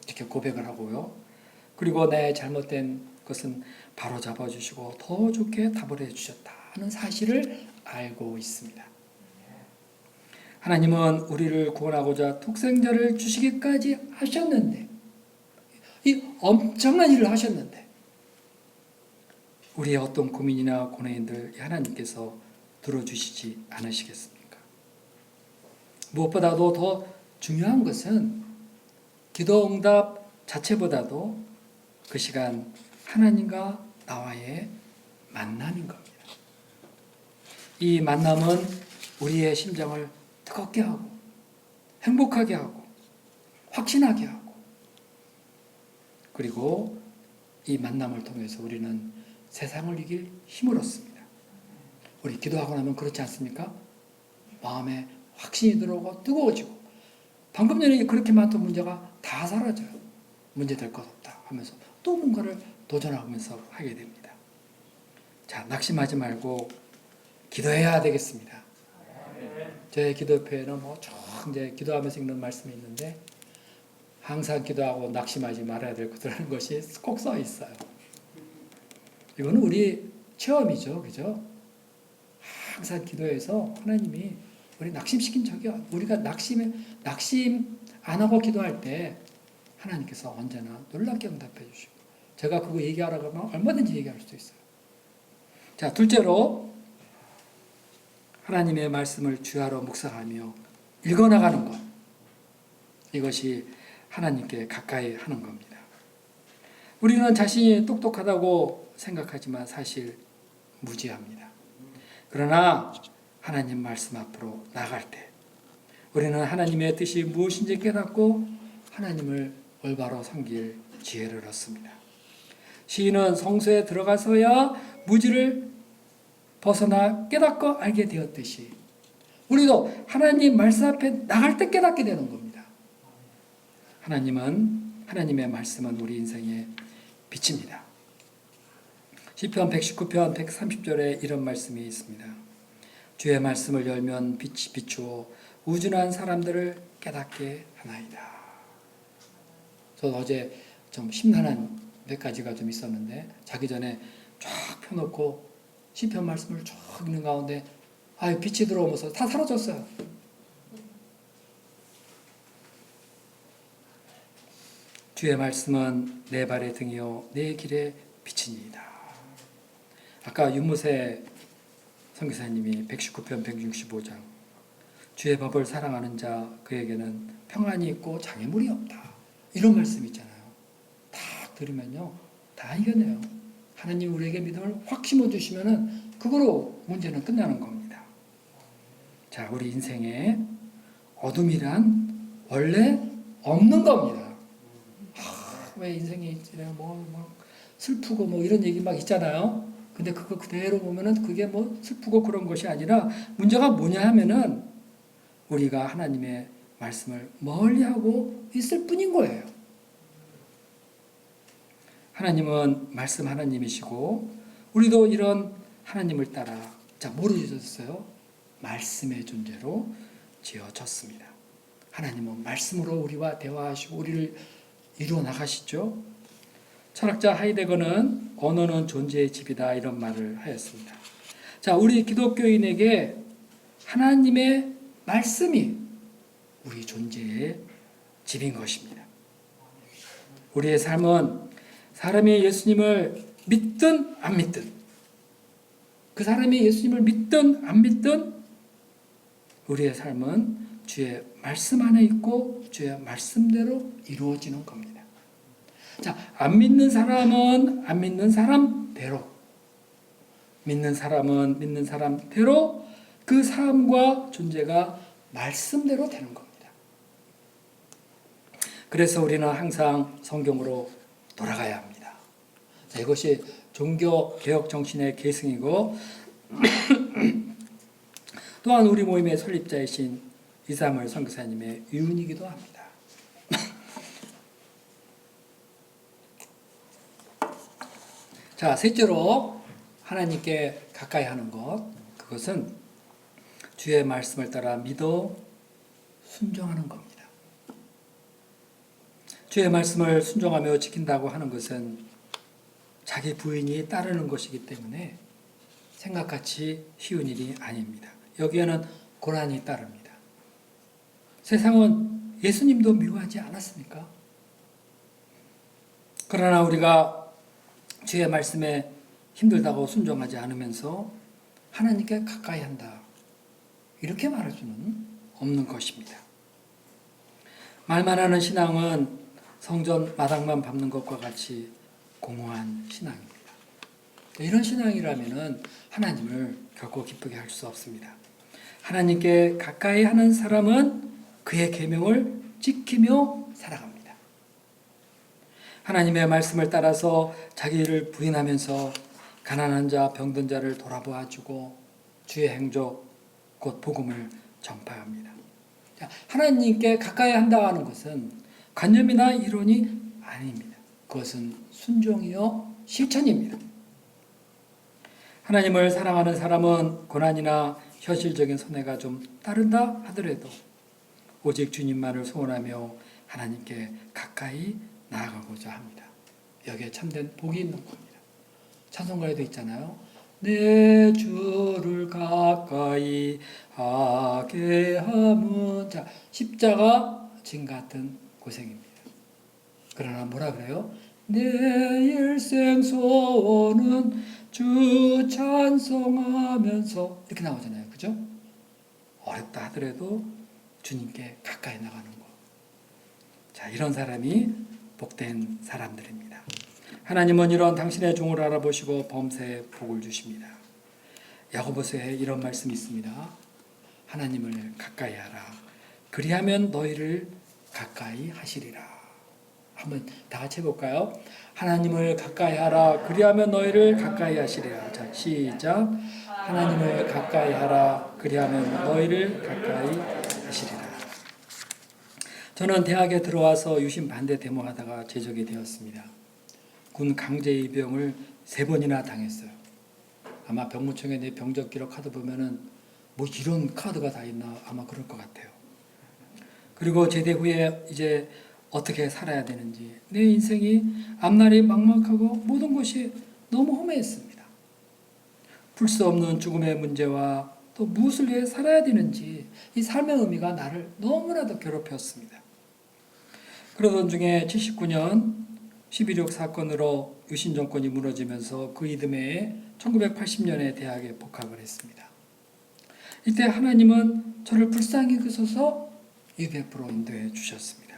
Speaker 1: 이렇게 고백을 하고요. 그리고 내 잘못된 것은 바로 잡아주시고 더 좋게 답을 해주셨다 하는 사실을 알고 있습니다. 하나님은 우리를 구원하고자 독생자를 주시기까지 하셨는데, 이 엄청난 일을 하셨는데 우리의 어떤 고민이나 고뇌인들 하나님께서 들어주시지 않으시겠습니까? 무엇보다도 더 중요한 것은 기도 응답 자체보다도 그 시간 하나님과 나와의 만남인 겁니다. 이 만남은 우리의 심장을 뜨겁게 하고 행복하게 하고 확신하게 하고, 그리고 이 만남을 통해서 우리는 세상을 이길 힘을 얻습니다. 우리 기도하고 나면 그렇지 않습니까? 마음에 확신이 들어오고 뜨거워지고 방금 전에 그렇게 많던 문제가 다 사라져요. 문제될 것 없다 하면서 또 뭔가를 도전하면서 하게 됩니다. 자, 낙심하지 말고 기도해야 되겠습니다. 저의 기도표에는 쭉 이제 기도하면서 읽는 말씀이 있는데 항상 기도하고 낙심하지 말아야 될 것이라는 것이 꼭 써 있어요. 이거는 우리 체험이죠, 그죠? 항상 기도해서 하나님이 우리 낙심시킨 적이, 우리가 낙심 안 하고 기도할 때 하나님께서 언제나 놀랍게 응답해 주시고, 제가 그거 얘기하라고 하면 얼마든지 얘기할 수 있어요. 자, 둘째로 하나님의 말씀을 주야로 묵상하며 읽어나가는 것, 이것이 하나님께 가까이 하는 겁니다. 우리는 자신이 똑똑하다고 생각하지만 사실 무지합니다. 그러나 하나님 말씀 앞으로 나갈 때 우리는 하나님의 뜻이 무엇인지 깨닫고 하나님을 올바로 섬길 지혜를 얻습니다. 시인은 성소에 들어가서야 무지를 벗어나 깨닫고 알게 되었듯이 우리도 하나님 말씀 앞에 나갈 때 깨닫게 되는 겁니다. 하나님의 말씀은 우리 인생의 빛입니다. 시편 119편 130절에 이런 말씀이 있습니다. 주의 말씀을 열면 빛이 비추어 우준한 사람들을 깨닫게 하나이다. 저 어제 좀 심란한 몇 가지가 좀 있었는데 자기 전에 쫙 펴놓고 시편 말씀을 쫙 읽는 가운데 빛이 들어오면서 다 사라졌어요. 주의 말씀은 내 발의 등이요 내 길의 빛이니이다. 아까 윤무세 선교사님이 119편 165장 주의 법을 사랑하는 자 그에게는 평안이 있고 장애물이 없다. 이런 말씀 있잖아요. 딱 들으면요 다 이겨내요. 하나님 우리에게 믿음을 확 심어주시면은 그거로 문제는 끝나는 겁니다. 자, 우리 인생에 어둠이란 원래 없는 겁니다. 왜 인생이 뭐 슬프고 뭐 이런 얘기 막 있잖아요. 근데 그거 그대로 보면은 그게 뭐 슬프고 그런 것이 아니라 문제가 뭐냐 하면은 우리가 하나님의 말씀을 멀리하고 있을 뿐인 거예요. 하나님은 말씀 하나님이시고 우리도 이런 하나님을 따라 뭐로 지어졌어요? 말씀의 존재로 지어졌습니다. 하나님은 말씀으로 우리와 대화하시고 우리를 이루어 나가시죠. 철학자 하이데거는 언어는 존재의 집이다 이런 말을 하였습니다. 자, 우리 기독교인에게 하나님의 말씀이 우리 존재의 집인 것입니다. 우리의 삶은 사람이 예수님을 믿든 안 믿든 그 사람이 예수님을 믿든 안 믿든 우리의 삶은 주의 말씀 안에 있고 주의 말씀대로 이루어지는 겁니다. 자, 안 믿는 사람은 안 믿는 사람대로 믿는 사람은 믿는 사람대로 그 삶과 존재가 말씀대로 되는 겁니다. 그래서 우리는 항상 성경으로 돌아가야 합니다. 자, 이것이 종교개혁 정신의 계승이고 또한 우리 모임의 설립자이신 이사물 선교사님의 유언이기도 합니다. 자, 셋째로 하나님께 가까이 하는 것, 그것은 주의 말씀을 따라 믿어 순종하는 겁니다. 주의 말씀을 순종하며 지킨다고 하는 것은 자기 부인이 따르는 것이기 때문에 생각같이 쉬운 일이 아닙니다. 여기에는 고난이 따릅니다. 세상은 예수님도 미워하지 않았습니까? 그러나 우리가 주의 말씀에 힘들다고 순종하지 않으면서 하나님께 가까이 한다. 이렇게 말할 수는 없는 것입니다. 말만 하는 신앙은 성전 마당만 밟는 것과 같이 공허한 신앙입니다. 이런 신앙이라면 하나님을 결코 기쁘게 할 수 없습니다. 하나님께 가까이 하는 사람은 그의 계명을 지키며 살아갑니다. 하나님의 말씀을 따라서 자기를 부인하면서 가난한 자, 병든 자를 돌아보아주고 주의 행적, 곧 복음을 전파합니다. 하나님께 가까이 한다는 것은 관념이나 이론이 아닙니다. 그것은 순종이요 실천입니다. 하나님을 사랑하는 사람은 고난이나 현실적인 손해가 좀 따른다 하더라도 오직 주님만을 소원하며 하나님께 가까이 나아가고자 합니다. 여기에 참된 복이 있는 겁니다. 찬송가에도 있잖아요. 내 주를 가까이 하게 함은 십자가 진 같은 고생입니다. 그러나 뭐라 그래요? 내 일생 소원은 주 찬송하면서 이렇게 나오잖아요. 그죠? 어렵다 하더라도 주님께 가까이 나가는 것. 자, 이런 사람이 복된 사람들입니다. 하나님은 이런 당신의 종을 알아보시고 범사에 복을 주십니다. 야고보서에 이런 말씀이 있습니다. 하나님을 가까이 하라. 그리하면 너희를 가까이 하시리라. 한번 다 같이 해볼까요? 하나님을 가까이 하라. 그리하면 너희를 가까이 하시리라. 자, 시작. 하나님을 가까이 하라. 그리하면 너희를 가까이 하시리라. 저는 대학에 들어와서 유신 반대 데모하다가 제적이 되었습니다. 군 강제 입영을 3번이나 당했어요. 아마 병무청에 내 병적 기록 카드 보면은 뭐 이런 카드가 다 있나 아마 그럴 것 같아요. 그리고 제대 후에 이제 어떻게 살아야 되는지, 내 인생이 앞날이 막막하고 모든 것이 너무 험해했습니다. 풀 수 없는 죽음의 문제와 또 무엇을 위해 살아야 되는지 이 삶의 의미가 나를 너무나도 괴롭혔습니다. 그러던 중에 79년 11.6 사건으로 유신 정권이 무너지면서 그 이듬해에 1980년에 대학에 복학을 했습니다. 이때 하나님은 저를 불쌍히 여기셔서 UBF로 인도해 주셨습니다.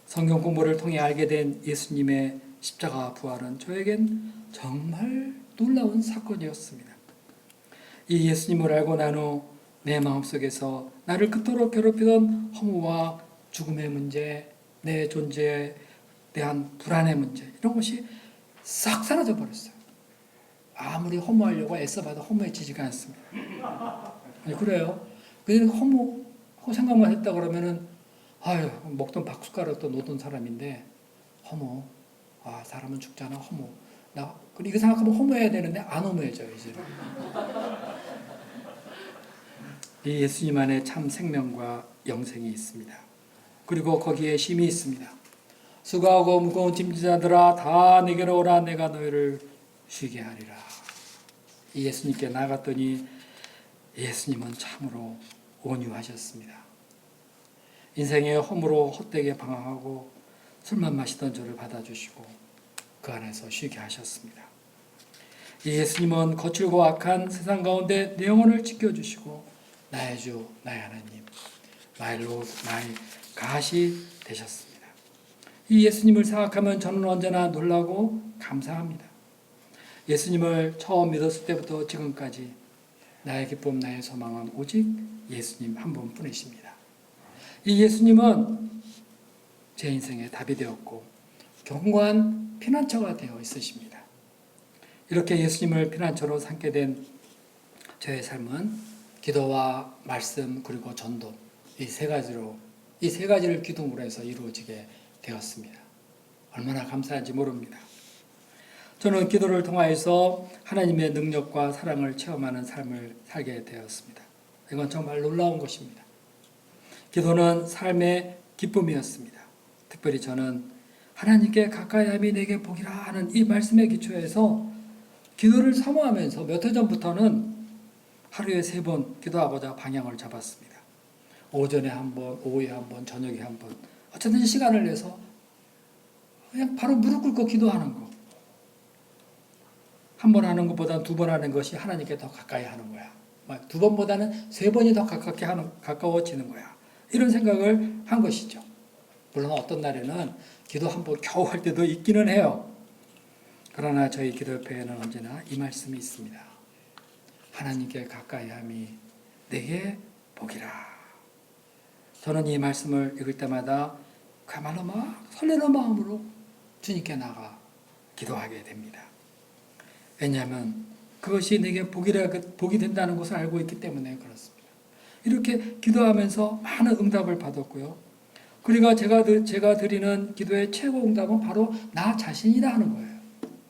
Speaker 1: 성경 공부를 통해 알게 된 예수님의 십자가 부활은 저에겐 정말 놀라운 사건이었습니다. 이 예수님을 알고 난 후 내 마음속에서 나를 그토록 괴롭히던 허무와 죽음의 문제, 내 존재에 대한 불안의 문제, 이런 것이 싹 사라져 버렸어요. 아무리 허무하려고 애써봐도 허무해지지가 않습니다. 아니, 그래요. 그냥 허무 생각만 했다 그러면은 아유, 먹던 박숟가락도 놓던 사람인데 허무, 아 사람은 죽잖아, 허무. 나 이거 생각하면 허무해야 되는데 안 허무해져요 이제. 이 예수님 안에 참 생명과 영생이 있습니다. 그리고 거기에 쉼이 있습니다. 수고하고 무거운 짐지자들아 다 내게로 오라. 내가 너희를 쉬게 하리라. 이 예수님께 나갔더니 예수님은 참으로 온유하셨습니다. 인생의 허무로 헛되게 방황하고 술만 마시던 저를 받아주시고 그 안에서 쉬게 하셨습니다. 이 예수님은 거칠고 악한 세상 가운데 내 영혼을 지켜주시고 나의 주, 나의 하나님, 나의 로, 나의 가시 되셨습니다. 이 예수님을 생각하면 저는 언제나 놀라고 감사합니다. 예수님을 처음 믿었을 때부터 지금까지 나의 기쁨, 나의 소망은 오직 예수님 한 분뿐이십니다. 이 예수님은 제 인생의 답이 되었고 견고한 피난처가 되어 있으십니다. 이렇게 예수님을 피난처로 삼게 된 저의 삶은 기도와 말씀 그리고 전도, 이 세 가지를 기둥으로 해서 이루어지게 되었습니다. 얼마나 감사한지 모릅니다. 저는 기도를 통하여서 하나님의 능력과 사랑을 체험하는 삶을 살게 되었습니다. 이건 정말 놀라운 것입니다. 기도는 삶의 기쁨이었습니다. 특별히 저는 하나님께 가까이 함이 내게 복이라 하는 이 말씀의 기초에서 기도를 사모하면서 몇 해 전부터는 하루에 3번 기도하고자 방향을 잡았습니다. 오전에 한 번, 오후에 한 번, 저녁에 한 번. 어쨌든 시간을 내서 그냥 바로 무릎 꿇고 기도하는 거. 한 번 하는 것보다 2번 하는 것이 하나님께 더 가까이 하는 거야. 2번보다는 3번이 더 가까워지는 거야. 이런 생각을 한 것이죠. 물론 어떤 날에는 기도 한 번 겨우 할 때도 있기는 해요. 그러나 저희 기도협회에는 언제나 이 말씀이 있습니다. 하나님께 가까이 함이 내게 복이라. 저는 이 말씀을 읽을 때마다 그야말로 막 설레는 마음으로 주님께 나가 기도하게 됩니다. 왜냐하면 그것이 내게 복이 된다는 것을 알고 있기 때문에 그렇습니다. 이렇게 기도하면서 많은 응답을 받았고요. 그리고 제가 드리는 기도의 최고 응답은 바로 나 자신이다 하는 거예요.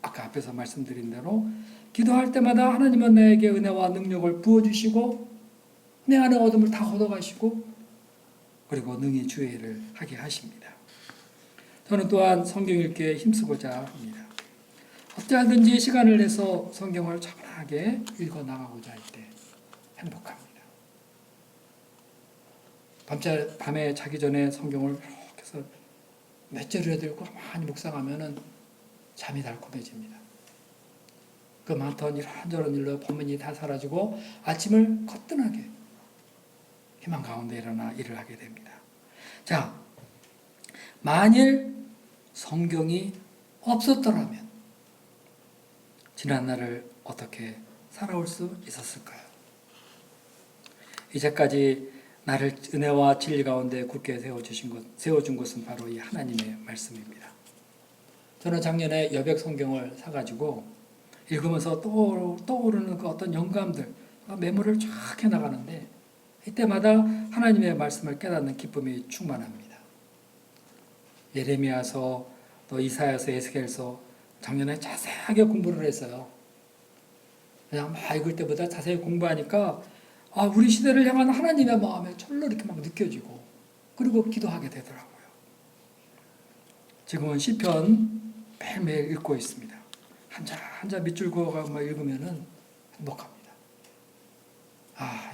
Speaker 1: 아까 앞에서 말씀드린 대로 기도할 때마다 하나님은 나에게 은혜와 능력을 부어주시고 내 안에 어둠을 다 걷어가시고 그리고 능히 주의 일을 하게 하십니다. 저는 또한 성경 읽기에 힘쓰고자 합니다. 어찌하든지 시간을 내서 성경을 차분하게 읽어나가고자 할 때 행복합니다. 밤에 자기 전에 성경을 이렇게 해서 몇 절이라도 읽고 많이 묵상하면 잠이 달콤해집니다. 그 많던 이런저런 일로 본문이 다 사라지고 아침을 거뜬하게 희망 가운데 일어나 일을 하게 됩니다. 자, 만일 성경이 없었더라면 지난 날을 어떻게 살아올 수 있었을까요? 이제까지 나를 은혜와 진리 가운데 굳게 세워준 것은 바로 이 하나님의 말씀입니다. 저는 작년에 여백 성경을 사가지고 읽으면서 떠오르는 그 어떤 영감들, 메모를 쫙 해나가는데 이때마다 하나님의 말씀을 깨닫는 기쁨이 충만합니다. 예레미야서, 또 이사야서, 에스겔서 작년에 자세하게 공부를 했어요. 그냥 막 읽을 때보다 자세히 공부하니까 우리 시대를 향한 하나님의 마음에 절로 이렇게 막 느껴지고 그리고 기도하게 되더라고요. 지금은 시편 매일매일 읽고 있습니다. 한자 밑줄 그어가 막 읽으면은 행복합니다.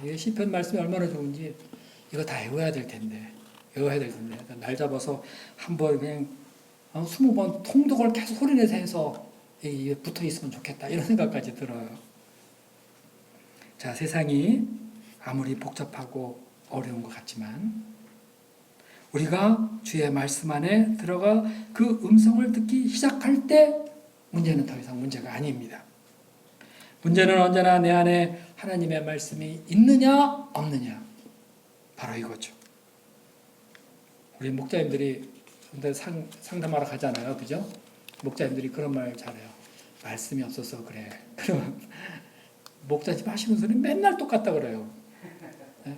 Speaker 1: 이게 시편 말씀이 얼마나 좋은지 이거 다 외워야 될 텐데 날 잡아서 한번 그냥 20번 통독을 계속 소리내서 해서 붙어 있으면 좋겠다 이런 생각까지 들어요. 자, 세상이 아무리 복잡하고 어려운 것 같지만 우리가 주의 말씀 안에 들어가 그 음성을 듣기 시작할 때 문제는 더 이상 문제가 아닙니다. 문제는 언제나 내 안에 하나님의 말씀이 있느냐 없느냐, 바로 이거죠. 우리 목자님들이 상담하러 가잖아요, 그죠? 목자님들이 그런 말 잘해요. 말씀이 없어서 그래. 그러면 목자님 하시는 소리 맨날 똑같다 그래요.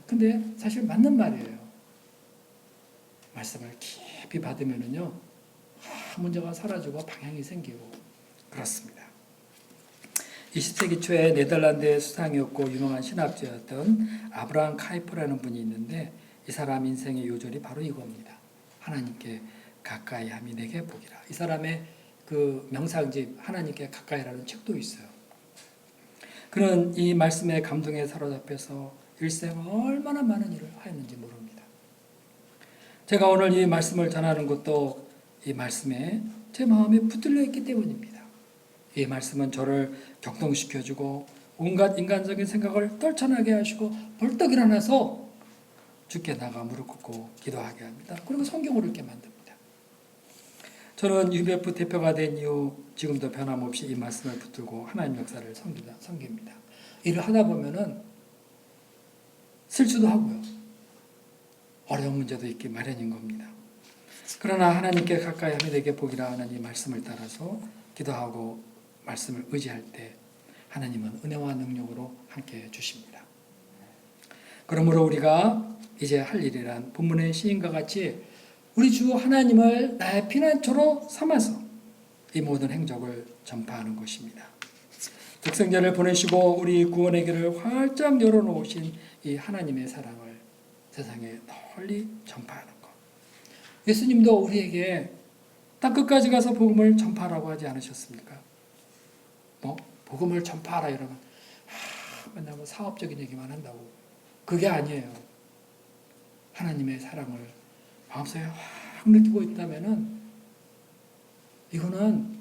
Speaker 1: 근데 사실 맞는 말이에요. 말씀을 깊이 받으면은요, 문제가 사라지고 방향이 생기고 그렇습니다. 20세기 초에 네덜란드의 수상이었고 유명한 신학자였던 아브라함 카이프라는 분이 있는데 이 사람 인생의 요절이 바로 이겁니다. 하나님께 가까이함이 내게 복이라. 이 사람의 그 명상집 하나님께 가까이라는 책도 있어요. 그는 이 말씀에 감동에 사로잡혀서 일생 얼마나 많은 일을 하였는지 모릅니다. 제가 오늘 이 말씀을 전하는 것도 이 말씀에 제 마음에 붙들려 있기 때문입니다. 이 말씀은 저를 격동시켜주고 온갖 인간적인 생각을 떨쳐나게 하시고 벌떡 일어나서 주께 나가 무릎 꿇고 기도하게 합니다. 그리고 성경을 읽게 만듭니다. 저는 UBF 대표가 된 이후 지금도 변함없이 이 말씀을 붙들고 하나님 역사를 섬깁니다. 일을 하다 보면은 실수도 하고요. 어려운 문제도 있기 마련인 겁니다. 그러나 하나님께 가까이 함이 되게 복이라 하는 이 말씀을 따라서 기도하고 말씀을 의지할 때 하나님은 은혜와 능력으로 함께 해주십니다. 그러므로 우리가 이제 할 일이란 본문의 시인과 같이 우리 주 하나님을 나의 피난처로 삼아서 이 모든 행적을 전파하는 것입니다. 독생자를 보내시고 우리 구원의 길을 활짝 열어놓으신 이 하나님의 사랑을 세상에 널리 전파하는 것. 예수님도 우리에게 땅끝까지 가서 복음을 전파하라고 하지 않으셨습니까? 복음을 전파하라 이러면 맨날 사업적인 얘기만 한다고. 그게 아니에요. 하나님의 사랑을 마음속에 확 느끼고 있다면은 이거는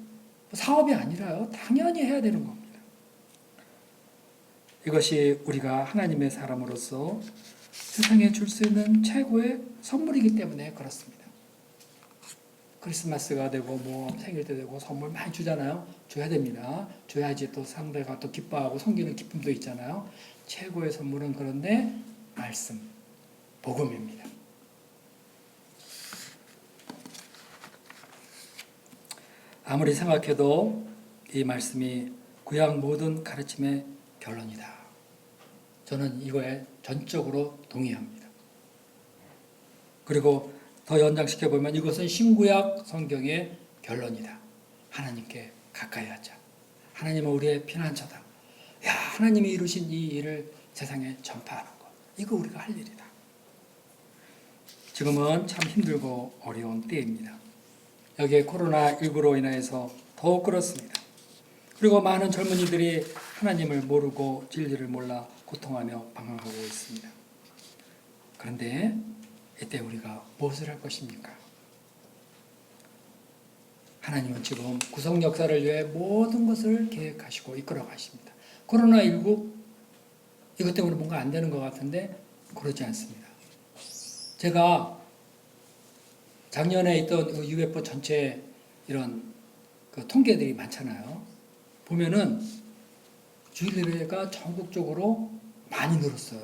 Speaker 1: 사업이 아니라요. 당연히 해야 되는 겁니다. 이것이 우리가 하나님의 사람으로서 세상에 줄 수 있는 최고의 선물이기 때문에 그렇습니다. 크리스마스가 되고 생일 때 되고 선물 많이 주잖아요. 줘야 됩니다. 줘야지 또 상대가 또 기뻐하고 섬기는 기쁨도 있잖아요. 최고의 선물은 그런데 말씀, 복음입니다. 아무리 생각해도 이 말씀이 구약 모든 가르침의 결론이다. 저는 이거에 전적으로 동의합니다. 그리고 더 연장시켜보면 이것은 신구약 성경의 결론이다. 하나님께 가까이 하자. 하나님은 우리의 피난처다. 하나님이 이루신 이 일을 세상에 전파하는 것. 이거 우리가 할 일이다. 지금은 참 힘들고 어려운 때입니다. 여기에 코로나19로 인해서 더욱 그렇습니다. 그리고 많은 젊은이들이 하나님을 모르고 진리를 몰라 고통하며 방황하고 있습니다. 그런데 이때 우리가 무엇을 할 것입니까? 하나님은 지금 구속 역사를 위해 모든 것을 계획하시고 이끌어 가십니다. 코로나19 이것 때문에 뭔가 안 되는 것 같은데 그러지 않습니다. 제가 작년에 있던 UFO 전체 이런 그 통계들이 많잖아요. 보면은 주일예배가 전국적으로 많이 늘었어요.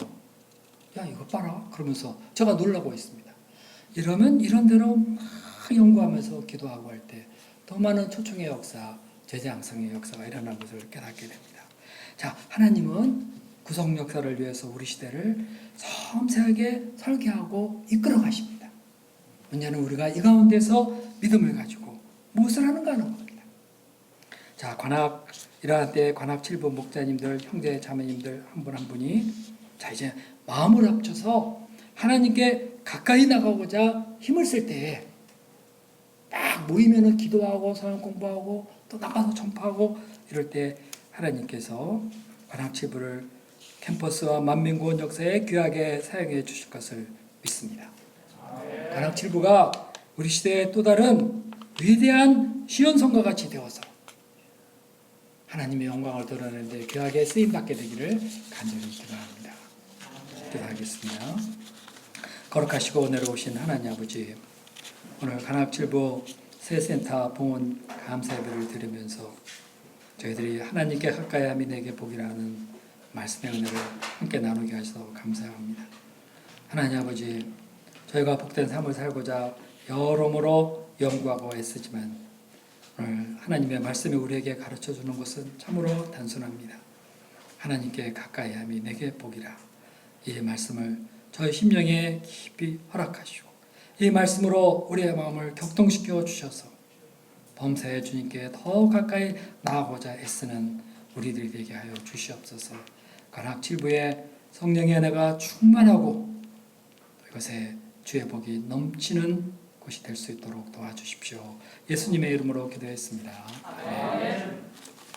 Speaker 1: 야, 이거 봐라. 그러면서 제가 놀라고 있습니다. 이러면 이런 대로 막 연구하면서 기도하고 할 때 더 많은 초청의 역사, 제재 양성의 역사가 일어나는 것을 깨닫게 됩니다. 자, 하나님은 구속 역사를 위해서 우리 시대를 섬세하게 설계하고 이끌어 가십니다. 문제는 우리가 이 가운데서 믿음을 가지고 무엇을 하는가 하는 겁니다. 자, 관악 일어날 때 관악 7부 목자님들, 형제 자매님들 한 분 한 분이 자, 이제 마음을 합쳐서 하나님께 가까이 나가고자 힘을 쓸 때에 딱 모이면은 기도하고 성경 공부하고 또 나가서 전파하고 이럴 때 하나님께서 관악 7부를 캠퍼스와 만민구원 역사에 귀하게 사용해 주실 것을 믿습니다. 관악 7부가 우리 시대의 또 다른 위대한 시온성과 같이 되어서 하나님의 영광을 드러내는데 귀하게 쓰임받게 되기를 간절히 기도합니다. 기도하겠습니다. 거룩하시고 내려오신 하나님 아버지, 오늘 관악7부 새센터 봉헌 감사 예배를 드리면서 저희들이 하나님께 가까이함이 내게 복이라는 말씀의 은혜를 함께 나누게 하셔서 감사합니다. 하나님 아버지, 저희가 복된 삶을 살고자 여러모로 연구하고 애쓰지만 오늘 하나님의 말씀이 우리에게 가르쳐주는 것은 참으로 단순합니다. 하나님께 가까이함이 내게 복이라. 이 말씀을 저희 심령에 깊이 허락하시고 이 말씀으로 우리의 마음을 격동시켜 주셔서 범사에 주님께 더 가까이 나아가고자 애쓰는 우리들이 되게 하여 주시옵소서. 관악 7부의 성령의 은혜가 충만하고 이것에 주의 복이 넘치는 곳이 될 수 있도록 도와주십시오. 예수님의 이름으로 기도했습니다. 아멘.